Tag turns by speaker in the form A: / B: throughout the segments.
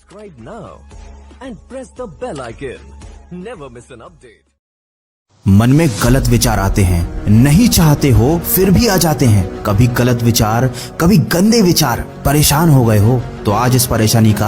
A: Subscribe now and press the bell icon. Never miss an update.
B: मन में गलत विचार आते हैं, नहीं चाहते हो फिर भी आ जाते हैं। कभी गलत विचार, कभी गंदे विचार। परेशान हो गए हो तो आज इस परेशानी का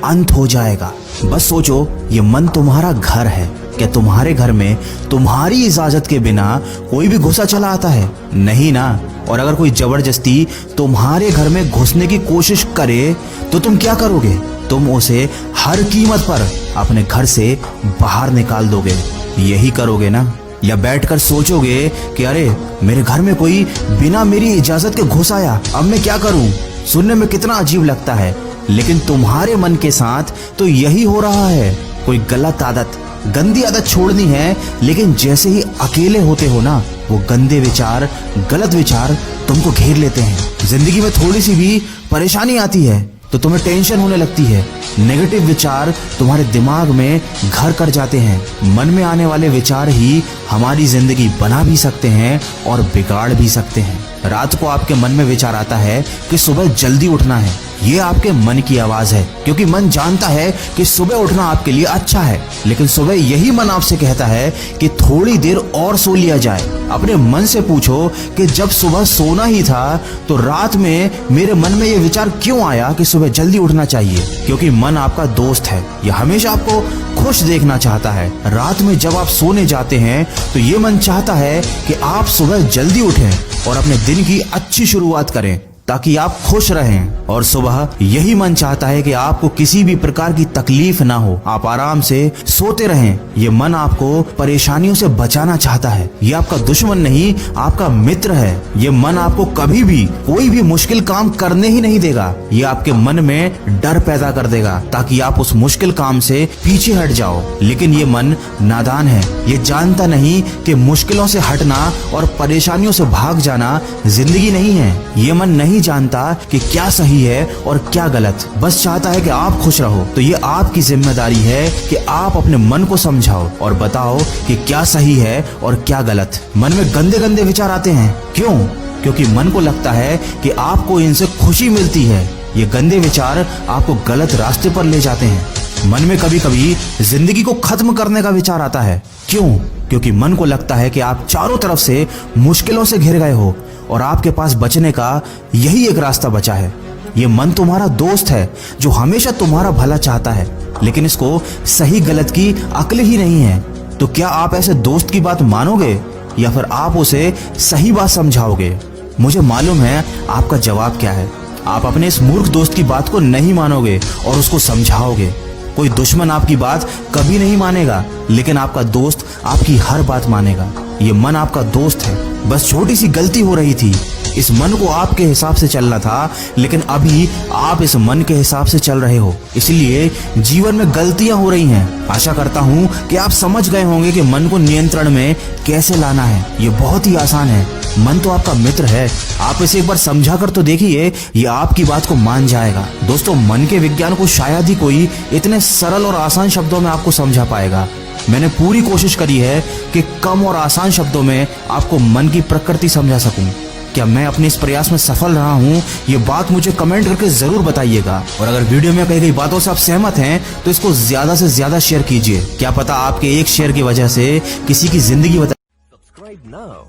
B: अंत हो जाएगा। बस सोचो, ये मन तुम्हारा घर है। क्या तुम्हारे घर में तुम्हारी इजाजत के बिना कोई भी घुसा चला आता है? नहीं ना। और अगर कोई जबरदस्ती तुम्हारे घर में घुसने की कोशिश करे तो तुम क्या करोगे? तुम उसे हर कीमत पर अपने घर से बाहर निकाल दोगे। यही करोगे ना? या बैठकर सोचोगे कि अरे मेरे घर में कोई बिना मेरी इजाजत के घुस आया, अब मैं क्या करूं? सुनने में कितना अजीब लगता है, लेकिन तुम्हारे मन के साथ तो यही हो रहा है। कोई गलत आदत, गंदी आदत छोड़नी है, लेकिन जैसे ही अकेले होते हो ना, वो गंदे विचार, गलत विचार तुमको घेर लेते हैं। जिंदगी में थोड़ी सी भी परेशानी आती है तो तुम्हें टेंशन होने लगती है। नेगेटिव विचार तुम्हारे दिमाग में घर कर जाते हैं। मन में आने वाले विचार ही हमारी जिंदगी बना भी सकते हैं और बिगाड़ भी सकते हैं। रात को आपके मन में विचार आता है कि सुबह जल्दी उठना है। ये आपके मन की आवाज है, क्योंकि मन जानता है कि सुबह उठना आपके लिए अच्छा है, लेकिन सुबह यही मन आपसे कहता है कि थोड़ी देर और सो लिया जाए। अपने मन से पूछो कि जब सुबह सोना ही था तो रात में मेरे मन में ये विचार क्यों आया कि सुबह जल्दी उठना चाहिए? क्योंकि मन आपका दोस्त है, ये हमेशा आपको खुश देखना चाहता है। रात में जब आप सोने जाते हैं तो ये मन चाहता है कि आप सुबह जल्दी उठें और अपने दिन की अच्छी शुरुआत करें, ताकि आप खुश रहें। और सुबह यही मन चाहता है कि आपको किसी भी प्रकार की तकलीफ ना हो, आप आराम से सोते रहें। ये मन आपको परेशानियों से बचाना चाहता है। ये आपका दुश्मन नहीं, आपका मित्र है। ये मन आपको कभी भी कोई भी मुश्किल काम करने ही नहीं देगा। ये आपके मन में डर पैदा कर देगा ताकि आप उस मुश्किल काम से पीछे हट जाओ। लेकिन ये मन नादान है, ये जानता नहीं कि मुश्किलों से हटना और परेशानियों से भाग जाना जिंदगी नहीं है। ये मन नहीं जानता कि क्या सही है और क्या गलत, बस चाहता है कि आप खुश रहो। तो ये आपकी जिम्मेदारी है कि आप अपने मन को समझाओ और बताओ कि क्या सही है और क्या गलत। मन में गंदे गंदे विचार आते हैं, क्यों? क्योंकि मन को लगता है कि आपको इनसे खुशी मिलती है। ये गंदे विचार आपको गलत रास्ते पर ले जाते हैं। मन में कभी कभी जिंदगी को खत्म करने का विचार आता है, क्यों? क्योंकि मन को लगता है कि आप चारों तरफ से मुश्किलों से घिर गए हो और आपके पास बचने का यही एक रास्ता बचा है। ये मन तुम्हारा दोस्त है जो हमेशा तुम्हारा भला चाहता है, लेकिन इसको सही गलत की अक्ल ही नहीं है। तो क्या आप ऐसे दोस्त की बात मानोगे या फिर आप उसे सही बात समझाओगे? मुझे मालूम है आपका जवाब क्या है। आप अपने इस मूर्ख दोस्त की बात को नहीं मानोगे और उसको समझाओगे। कोई दुश्मन आपकी बात कभी नहीं मानेगा, लेकिन आपका दोस्त आपकी हर बात मानेगा। ये मन आपका दोस्त है, बस छोटी सी गलती हो रही थी। इस मन को आपके हिसाब से चलना था, लेकिन अभी आप इस मन के हिसाब से चल रहे हो, इसलिए जीवन में गलतियां हो रही हैं। आशा करता हूं कि आप समझ गए होंगे कि मन को नियंत्रण में कैसे लाना है। ये बहुत ही आसान है। मन तो आपका मित्र है, आप इसे एक बार समझा कर तो देखिए, ये आपकी बात को मान जाएगा। दोस्तों, मन के विज्ञान को शायद ही कोई इतने सरल और आसान शब्दों में आपको समझा पाएगा। मैंने पूरी कोशिश करी है कि कम और आसान शब्दों में आपको मन की प्रकृति समझा सकूं। क्या मैं अपने इस प्रयास में सफल रहा हूं? ये बात मुझे कमेंट करके जरूर बताइएगा। और अगर वीडियो में कही गई बातों से आप सहमत हैं तो इसको ज्यादा से ज्यादा शेयर कीजिए। क्या पता आपके एक शेयर की वजह से किसी की जिंदगी बदल।
A: Subscribe now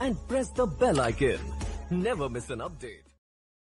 A: and press the bell icon. Never miss an update.